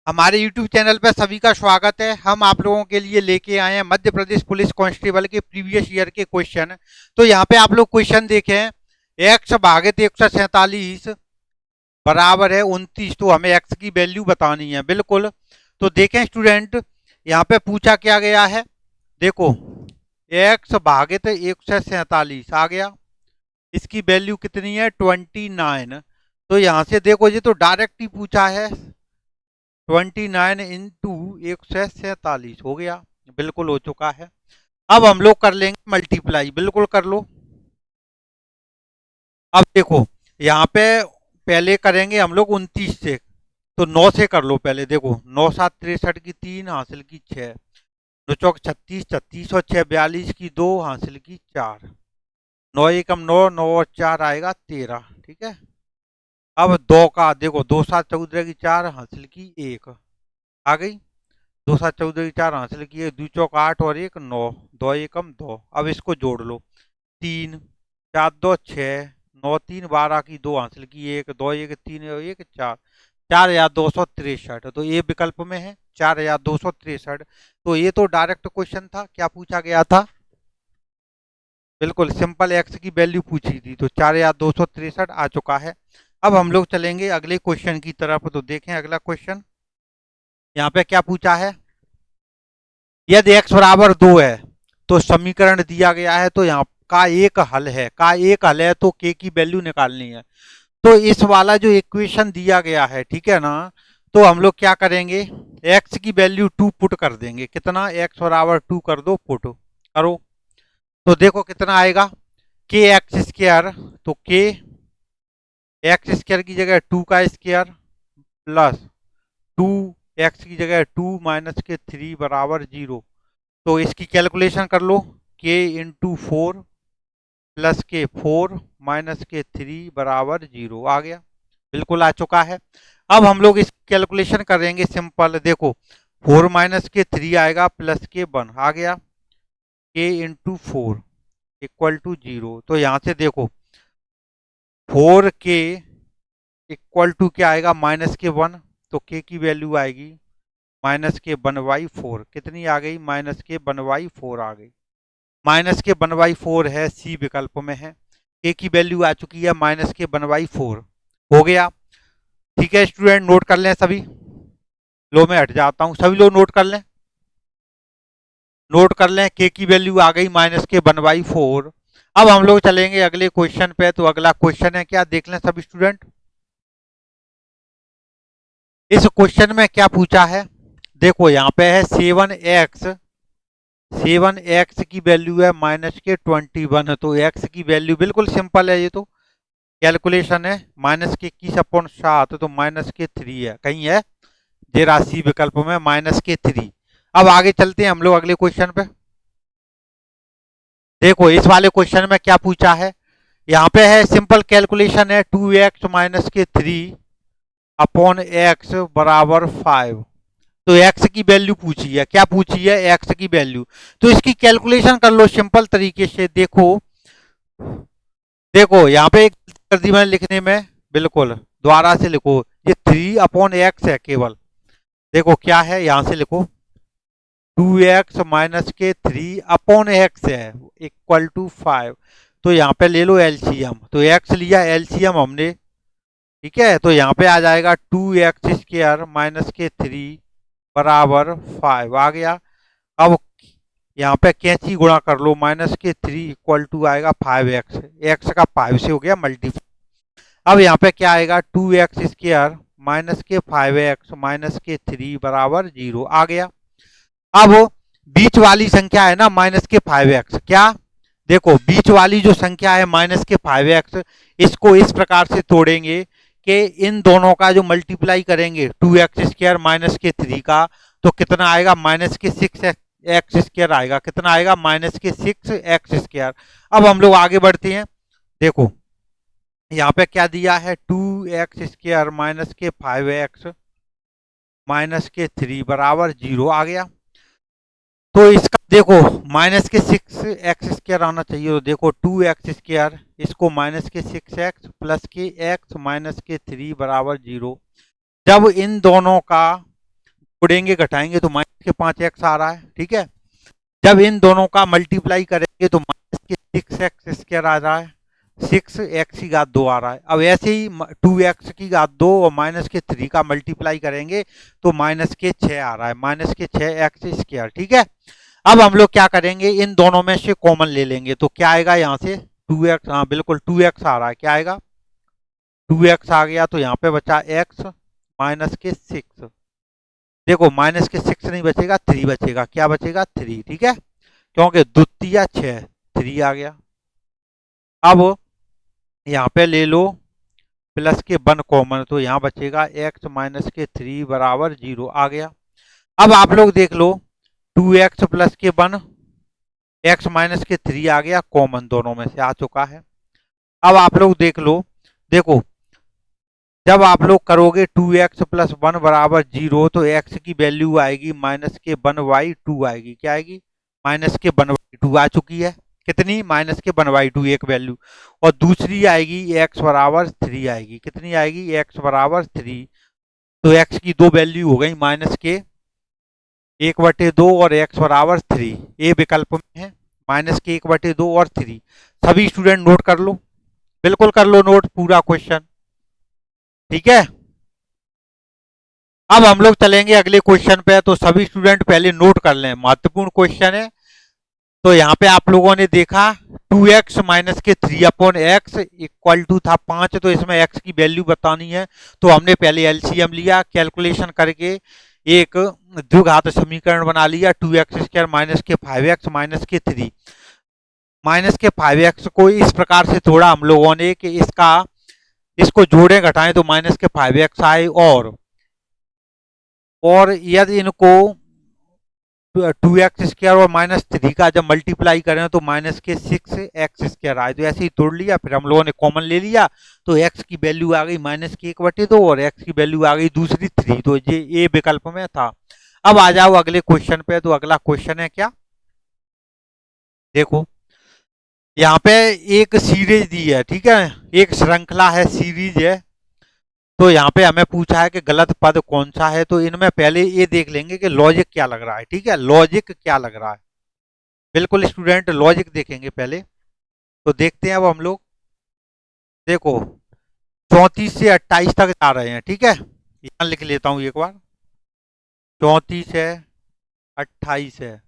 हमारे YouTube channel पर सभी का स्वागत है। हम आप लोगों के लिए लेके आए हैं मध्य प्रदेश पुलिस कांस्टेबल के प्रीवियस ईयर के क्वेश्चन। तो यहाँ पे आप लोग क्वेश्चन देखें, एक्स भागित 147 बराबर है 29। तो हमें एक्स की वैल्यू बतानी है। बिल्कुल। तो देखें स्टूडेंट, यहाँ पे पूछा क्या गया है। देखो, एक्स भागित 147 आ गया, इसकी वैल्यू कितनी है 29। तो यहाँ से देखो, ये तो डायरेक्ट ही पूछा है। 29 इंटू 147 हो गया। बिल्कुल हो चुका है। अब हम लोग कर लेंगे मल्टीप्लाई। बिल्कुल कर लो। अब देखो, यहाँ पे पहले करेंगे हम लोग 29 से। तो 9 से कर लो पहले। देखो, 9 7 63 की 3 हासिल की 6, 9 चौक 36, 36 और 6 42 की 2 हासिल की 4, 9 एकम 9, 9 और 4 आएगा 13। ठीक है। अब 2 का देखो, 2 7 14 की 4 हासिल की 1 आ गई। 2 7 14 की 4 हासिल किए, 2 चौक 8 और 1 9, 2 एकम 2। अब इसको जोड़ लो। 3 4 2 6, 9 3 12 की 2 हासिल की 1, 2 1 3 और 1 4, 4263। तो ये विकल्प में है 4263। तो ये तो डायरेक्ट क्वेश्चन था। क्या पूछा गया था? बिल्कुल सिंपल एक्स की वैल्यू पूछी थी। तो 4263 आ चुका है। अब हम लोग चलेंगे अगले क्वेश्चन की तरफ। तो देखें अगला क्वेश्चन यहाँ पे क्या पूछा है। यदि x बराबर 2 है तो समीकरण दिया गया है, तो यहाँ का एक हल है। तो k की वैल्यू निकालनी है। तो इस वाला जो इक्वेशन दिया गया है, ठीक है ना, तो हम लोग क्या करेंगे, x की वैल्यू 2 पुट कर देंगे। कितना? x बराबर 2 कर दो, पुट करो। तो देखो कितना आएगा, के एक्स स्क्र। तो के एक्स स्क्र की जगह 2 का स्क्र प्लस 2 एक्स की जगह 2 माइनस के 3 बराबर 0। तो इसकी कैलकुलेशन कर लो। के इंटू 4 प्लस के 4 माइनस के 3 बराबर 0 आ गया। बिल्कुल आ चुका है। अब हम लोग इस कैलकुलेशन करेंगे सिंपल। देखो, 4 माइनस के 3 आएगा प्लस के 1 आ गया। के इंटू 4 इक्वल टू 0। तो यहाँ से देखो, 4 के इक्वल टू क्या आएगा, माइनस के 1। तो के की वैल्यू आएगी -के 1/4। कितनी आ गई? -के 1/4 आ गई। -के 1/4 है, सी विकल्प में है। के की वैल्यू आ चुकी है -के 1/4। हो गया। ठीक है स्टूडेंट, नोट कर लें सभी। लो मैं हट जाता हूं, सभी लोग नोट कर लें। नोट कर लें, के की वैल्यू आ गई -के 1/4। अब हम लोग चलेंगे अगले क्वेश्चन पे। तो अगला क्वेश्चन है क्या, देख लें सभी स्टूडेंट। इस क्वेश्चन में क्या पूछा है। देखो यहाँ पे है 7x की वैल्यू है -के 21। तो x की वैल्यू बिल्कुल सिंपल है, ये तो कैलकुलेशन है। -के 21/7, तो -के 3 है, कहीं है जे राशि विकल्प में -के 3। अब आगे चलते हैं हम लोग अगले क्वेश्चन पे। देखो इस वाले क्वेश्चन में क्या पूछा है। यहाँ पे है सिंपल कैलकुलेशन है, 2x - के 3/x बराबर 5। तो x की वैल्यू पूछी है। क्या पूछी है? x की वैल्यू। तो इसकी कैलकुलेशन कर लो सिंपल तरीके से। देखो, देखो यहाँ पे एक कर दी मैंने लिखने में। बिल्कुल दोबारा से लिखो, ये 3/x है केवल। देखो क्या है, यहाँ से लिखो 2x - के 3/x है इक्वल टू 5। तो यहाँ पे ले लो एलसीएम। तो x लिया, एलसीएम हमने। ठीक है। तो यहाँ पे आ जाएगा 2x² - के 3 बराबर 5 आ गया। अब यहाँ पे कैंची गुणा कर लो, -के 3 इक्वल टू आएगा 5x। x का 5 से हो गया मल्टीप्लाई। अब यहाँ पे क्या आएगा, 2x² -के 5x - के 3 बराबर 0 आ गया। अब बीच वाली संख्या है ना -के 5x, क्या, देखो बीच वाली जो संख्या है -के 5x, इसको इस प्रकार से तोड़ेंगे कि इन दोनों का जो मल्टीप्लाई करेंगे 2x² -के 3 का, तो कितना आएगा, -के 6x² आएगा। कितना आएगा? -के 6x²। अब हम लोग आगे बढ़ते हैं। देखो यहाँ पे क्या दिया है, 2x² -के 5x बराबर 0 आ गया। तो इसका देखो -के 6x² आना चाहिए। तो देखो 2x², इसको -के 6x प्लस के x -के 3 बराबर 0। जब इन दोनों का जोड़ेंगे घटाएंगे तो माइनस के 5x आ रहा है, ठीक है। जब इन दोनों का मल्टीप्लाई करेंगे तो माइनस के 6x² आ रहा है, 6x² आ रहा है। अब ऐसे ही 2x² और माइनस के 3 का मल्टीप्लाई करेंगे तो माइनस के 6 आ रहा है, माइनस के 6x², ठीक है। अब हम लोग क्या करेंगे, इन दोनों में से कॉमन ले लेंगे तो क्या आएगा यहाँ से 2x, हाँ बिल्कुल 2x आ रहा है, क्या आएगा 2x आ गया, तो यहाँ पे बचा x माइनस के 6। देखो माइनस के 6 नहीं बचेगा, 3 बचेगा, क्या बचेगा 3, ठीक है, क्योंकि द्वितीय 6, 3 आ गया। अब यहाँ पे ले लो प्लस के 1 कॉमन, तो यहाँ बचेगा x माइनस के 3 बराबर 0 आ गया। अब आप लोग देख लो 2x प्लस के 1, x माइनस के 3 आ गया कॉमन, दोनों में से आ चुका है। अब आप लोग देख लो, देखो जब आप लोग करोगे 2x प्लस 1 बराबर 0 तो x की वैल्यू आएगी माइनस के 1/2 आएगी, क्या आएगी माइनस के 1/2 आ चुकी है, कितनी माइनस के 1/2 एक वैल्यू, और दूसरी आएगी x बराबर 3 आएगी, कितनी आएगी x बराबर 3। तो x की दो वैल्यू हो गई माइनस के 1/2 और x बराबर 3, ए विकल्प में है माइनस के 1/2 और 3। सभी स्टूडेंट नोट कर लो, बिल्कुल कर लो नोट पूरा क्वेश्चन, ठीक है। अब हम लोग चलेंगे अगले क्वेश्चन पे, तो सभी स्टूडेंट पहले नोट कर लें, महत्वपूर्ण क्वेश्चन है। तो यहाँ पे आप लोगों ने देखा 2x माइनस के 3/x इक्वल टू था 5, तो इसमें x की वैल्यू बतानी है। तो हमने पहले एलसीएम लिया, कैलकुलेशन करके एक द्विघात समीकरण बना लिया, 2x² माइनस के 5x माइनस के 3, माइनस के 5x को इस प्रकार से तोड़ा हम लोगों ने कि इसको जोड़ें घटाएं तो माइनस के 5x आए, और यदि इनको 2x² और माइनस 3 का जब मल्टीप्लाई करें तो माइनस के 6x² आए। तो ऐसे ही तोड़ लिया, फिर हम लोगों ने कॉमन ले लिया, तो x की वैल्यू आ गई माइनस की 1/2 और x की वैल्यू आ गई दूसरी 3, तो ये ए विकल्प में था। अब आ जाओ अगले क्वेश्चन पे, तो अगला क्वेश्चन है क्या, देखो यहाँ पे एक सीरीज दी है, ठीक है, एक श्रृंखला है, सीरीज है। तो यहाँ पे हमें पूछा है कि गलत पद कौन सा है, तो इनमें पहले ये देख लेंगे कि लॉजिक क्या लग रहा है, ठीक है, लॉजिक क्या लग रहा है, बिल्कुल स्टूडेंट लॉजिक देखेंगे पहले। तो देखते हैं अब हम लोग, देखो 34 से 28 तक जा रहे हैं, ठीक है, यहाँ लिख लेता हूँ एक बार, 34 है, 28 है,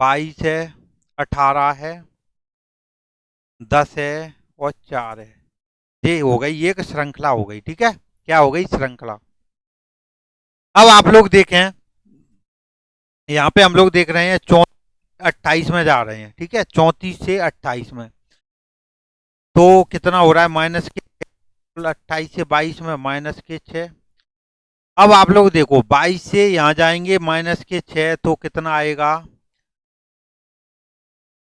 22 है, 18 है, 10 है और 4 है। ये हो गई एक श्रृंखला हो गई, ठीक है, क्या हो गई श्रृंखला। अब आप लोग देखें, यहाँ पे हम लोग देख रहे हैं 28 में जा रहे हैं, ठीक है, 34 से 28 में, तो कितना हो रहा है माइनस के 28 से 22 में माइनस के 6। अब आप लोग देखो 22 से यहाँ जाएंगे माइनस के 6, तो कितना आएगा,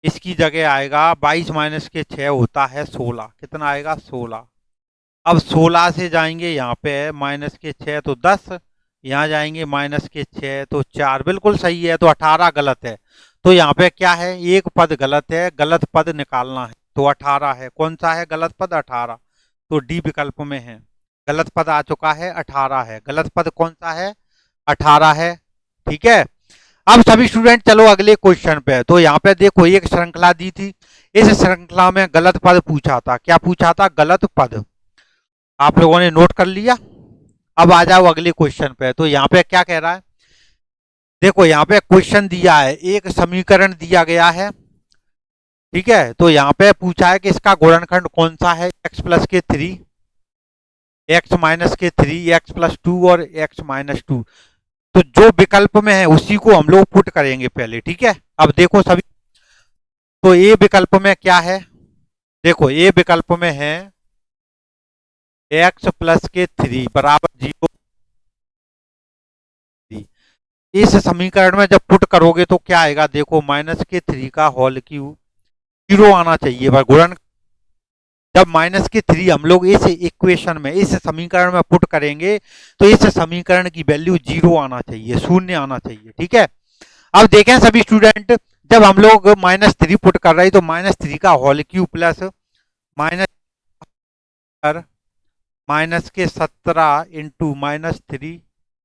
इसकी जगह आएगा 22 माइनस के 6 होता है 16, कितना आएगा 16। अब 16 से जाएंगे यहाँ पे माइनस के 6 तो 10, यहाँ जाएंगे माइनस के 6 तो 4, बिल्कुल सही है, तो 18 गलत है। तो यहाँ पे क्या है, एक पद गलत है, गलत पद निकालना है, तो 18 है, कौन सा है गलत पद 18, तो डी विकल्प में है, गलत पद आ चुका है 18 है, गलत पद कौन सा है 18 है, ठीक है। अब सभी स्टूडेंट चलो अगले क्वेश्चन पे, तो यहाँ पे देखो एक श्रृंखला दी थी, इस श्रृंखला में गलत पद पूछा था, क्या पूछा था गलत पद, आप लोगों ने नोट कर लिया। अब आ जाओ अगले क्वेश्चन पे, तो यहाँ पे क्या कह रहा है, देखो यहाँ पे क्वेश्चन दिया है, एक समीकरण दिया गया है, ठीक है, तो यहाँ पे पूछा है कि इसका गुणनखंड कौन सा है, x प्लस के 3, x माइनस के 3, x प्लस 2 और x माइनस 2। तो जो विकल्प में है उसी को हम लोग पुट करेंगे पहले, ठीक है। अब देखो सभी, तो ए विकल्प में क्या है, देखो ए विकल्प में है x प्लस के 3 बराबर 0, इस समीकरण में जब पुट करोगे तो क्या आएगा, देखो माइनस के 3 का होल क्यूब, 0 आना चाहिए, पर गुणन जब माइनस के 3 हम लोग इस इक्वेशन में इस समीकरण में पुट करेंगे तो इस समीकरण की वैल्यू 0 आना चाहिए, शून्य आना चाहिए, ठीक है। अब देखें सभी स्टूडेंट, जब हम लोग -3 पुट कर रहे हैं तो -3 का whole cube plus minus minus के 17 इंटू -3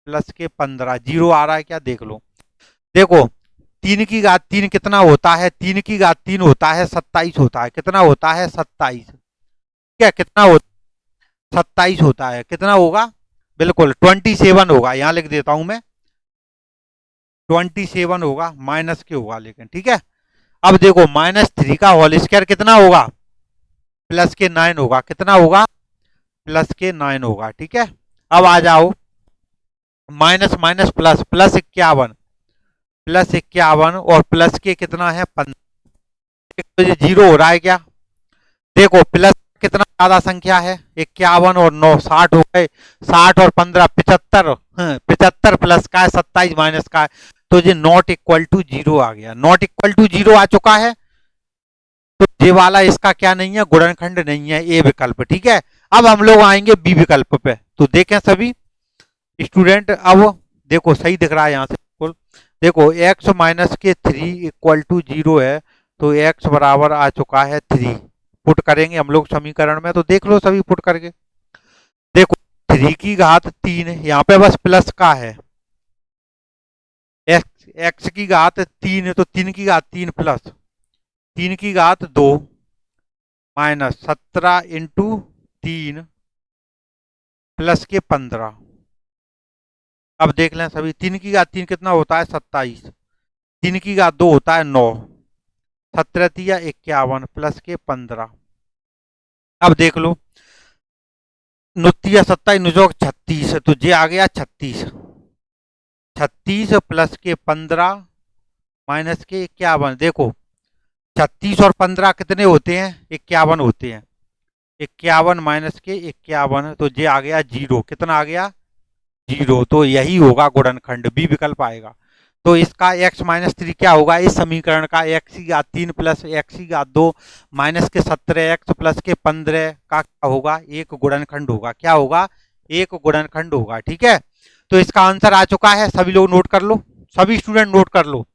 प्लस के 15, जीरो आ रहा है क्या देख लो। देखो 3 की घात 3 कितना होता है, 3 की घात 3 होता है 27 होता है, कितना होता है 27, ठीक है, कितना होता 27 होता है, कितना होगा, बिल्कुल 27 होगा, यहाँ लिख देता हूं मैं 27 होगा, माइनस के होगा लेकिन, ठीक है। अब देखो -3 का होल स्क्वायर कितना होगा, प्लस के 9 होगा, कितना होगा, प्लस के 9 होगा, ठीक है। अब आ जाओ माइनस माइनस प्लस, +51, +51 और प्लस के कितना है 15, तो ये जीरो हो रहा है क्या, देखो प्लस कितना ज्यादा संख्या है, 51 और 9 60 हो गए, 60 और 15 75, 75 प्लस का है 27 माइनस का है, तो ये नॉट इक्वल टू जीरो आ गया, नॉट इक्वल टू जीरो आ चुका है, तो ये वाला इसका क्या नहीं है, गुणनखंड नहीं है, ए विकल्प, ठीक है। अब हम लोग आएंगे बी विकल्प पे, तो देखें सभी स्टूडेंट, अब देखो सही दिख रहा है यहाँ से बिल्कुल, देखो x माइनस के 3 इक्वल टू जीरो है, तो x बराबर आ चुका है 3, पुट करेंगे हम लोग समीकरण में, तो देख लो सभी पुट करके, देखो 3 की घात 3, यहाँ पे बस प्लस का है, x की घात 3 तो 3 की घात 3 प्लस 3 की घात 2 माइनस 17 इंटू 3 प्लस के 15, अब देख लें सभी 3 की घात 3 कितना होता है 27, 3 की घात 2 होता है 9, 17 तिया 51 प्लस के 15, अब देख लो नुतिया 27 नुजोक 36, तो ये आ गया 36, 36 प्लस के 15 माइनस के 51, देखो 36 और 15 कितने होते हैं 51 होते हैं, 51 माइनस के 51, तो ये आ गया जीरो, कितना आ गया जीरो, तो यही होगा गुणनखंड, बी विकल्प आएगा। तो इसका x माइनस 3 क्या होगा, इस समीकरण का x की घात 3 प्लस x की घात 2 माइनस के 17x प्लस के 15 का क्या होगा, एक गुणनखंड होगा, क्या होगा, एक गुणनखंड होगा, ठीक है। तो इसका आंसर आ चुका है, सभी लोग नोट कर लो, सभी स्टूडेंट नोट कर लो।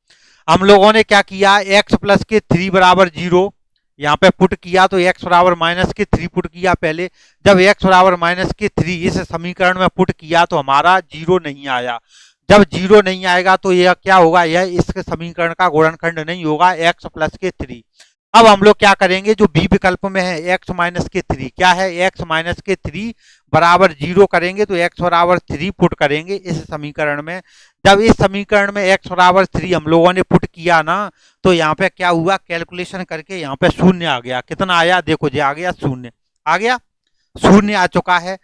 हम लोगों ने क्या किया, x प्लस के 3 बराबर जीरो यहाँ पे पुट किया, तो x बराबर माइनस के 3 पुट किया पहले, जब x बराबर माइनस के 3 इस समीकरण में पुट किया तो हमारा जीरो नहीं आया, जब जीरो नहीं आएगा तो यह क्या होगा, यह इस समीकरण का गुणनखंड नहीं होगा, x प्लस के 3। अब हम लोग क्या करेंगे, जो बी विकल्प में है x माइनस के 3 क्या है, x माइनस के 3 बराबर जीरो करेंगे, तो x बराबर 3 पुट करेंगे इस समीकरण में, जब इस समीकरण में x बराबर 3 हम लोगों ने पुट किया ना, तो यहाँ पे क्या हुआ, कैलकुलेशन करके यहाँ पे शून्य आ गया, कितना आया, देखो जी आ गया शून्य, आ गया शून्य आ चुका है,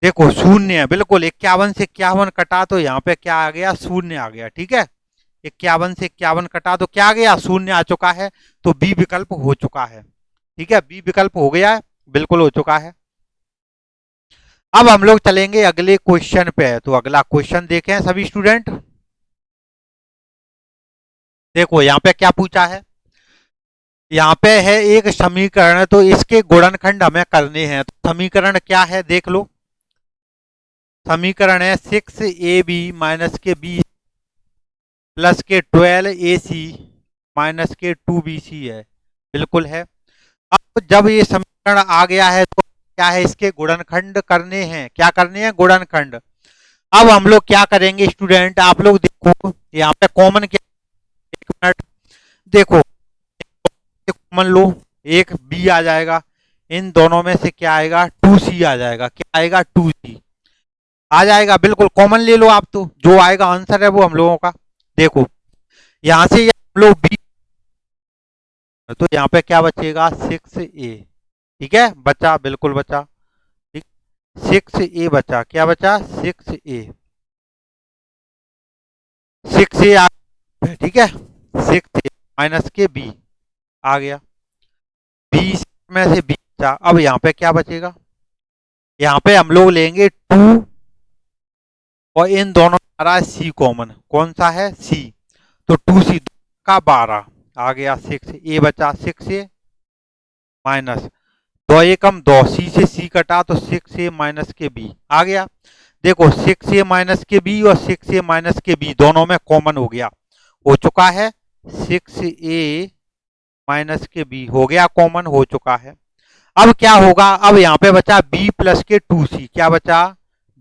देखो शून्य है बिल्कुल, 51 से 51 कटा तो यहाँ पे क्या आ गया, शून्य आ गया, ठीक है, 51 से 51 कटा तो क्या आ गया, शून्य आ चुका है, तो बी विकल्प हो चुका है, ठीक है, बी विकल्प हो गया है, बिल्कुल हो चुका है। अब हम लोग चलेंगे अगले क्वेश्चन पे, तो अगला क्वेश्चन देखें सभी स्टूडेंट, देखो यहाँ पे क्या पूछा है, यहाँ पे है एक समीकरण, तो इसके गुणनखंड हमें करने हैं, तो समीकरण क्या है देख लो, समीकरण है 6ab माइनस के बी प्लस के 12ac माइनस के 2bc है, बिल्कुल है। अब जब ये समीकरण आ गया है तो क्या है, इसके गुणनखंड करने हैं, क्या करने हैं, गुणनखंड। अब हम लोग क्या करेंगे स्टूडेंट, आप लोग देखो यहाँ पे कॉमन क्या, एक मिनट देखो कॉमन लो, एक बी आ जाएगा, इन दोनों में से क्या आएगा, 2c आ जाएगा, क्या आएगा 2c आ जाएगा, बिल्कुल कॉमन ले लो आप, तो जो आएगा आंसर है वो हम लोगों का, देखो यहाँ से हम लोग बी, तो यहाँ पे क्या बचेगा 6a, ठीक है बचा, बिल्कुल बचा, ठीक 6a बचा, क्या बचा 6a, 6a ठीक है, 6a माइनस के b आ गया, बी में से बी बचा, अब यहाँ पे क्या बचेगा, यहाँ पे हम लोग लेंगे 2 और इन दोनों आ रहा है सी कॉमन, कौन सा है सी, तो 2c का 12 आ गया, 6a बचा, 6a माइनस 2 एकम 2, सी से सी कटा तो 6a माइनस के बी आ गया, देखो 6a माइनस के बी और 6a माइनस के बी दोनों में कॉमन हो गया, हो चुका है 6a माइनस के बी हो गया कॉमन, हो चुका है। अब क्या होगा, अब यहाँ पे बचा b प्लस के 2c, क्या बचा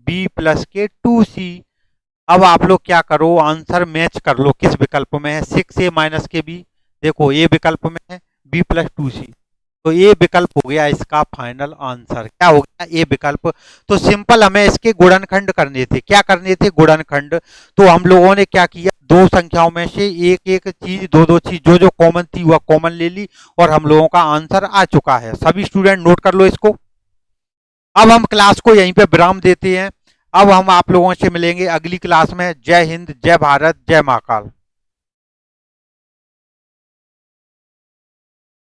b प्लस के 2c, अब आप लोग क्या करो, आंसर मैच कर लो किस विकल्प में है। 6a माइनस के बी, देखो ए विकल्प में है, बी प्लस 2c, तो ए विकल्प हो गया इसका फाइनल आंसर। क्या हो गया, ए विकल्प। तो सिंपल हमें इसके गुणनखंड करने थे। क्या करने थे, गुणनखंड। तो हम लोगों ने क्या किया, दो संख्याओं में से एक एक चीज, दो दो चीज, जो जो कॉमन थी वह कॉमन ले ली, और हम लोगों का आंसर आ चुका है। सभी स्टूडेंट नोट कर लो इसको। अब हम क्लास को यहीं पे विराम देते हैं। अब हम आप लोगों से मिलेंगे अगली क्लास में। जय हिंद, जय भारत, जय महाकाल।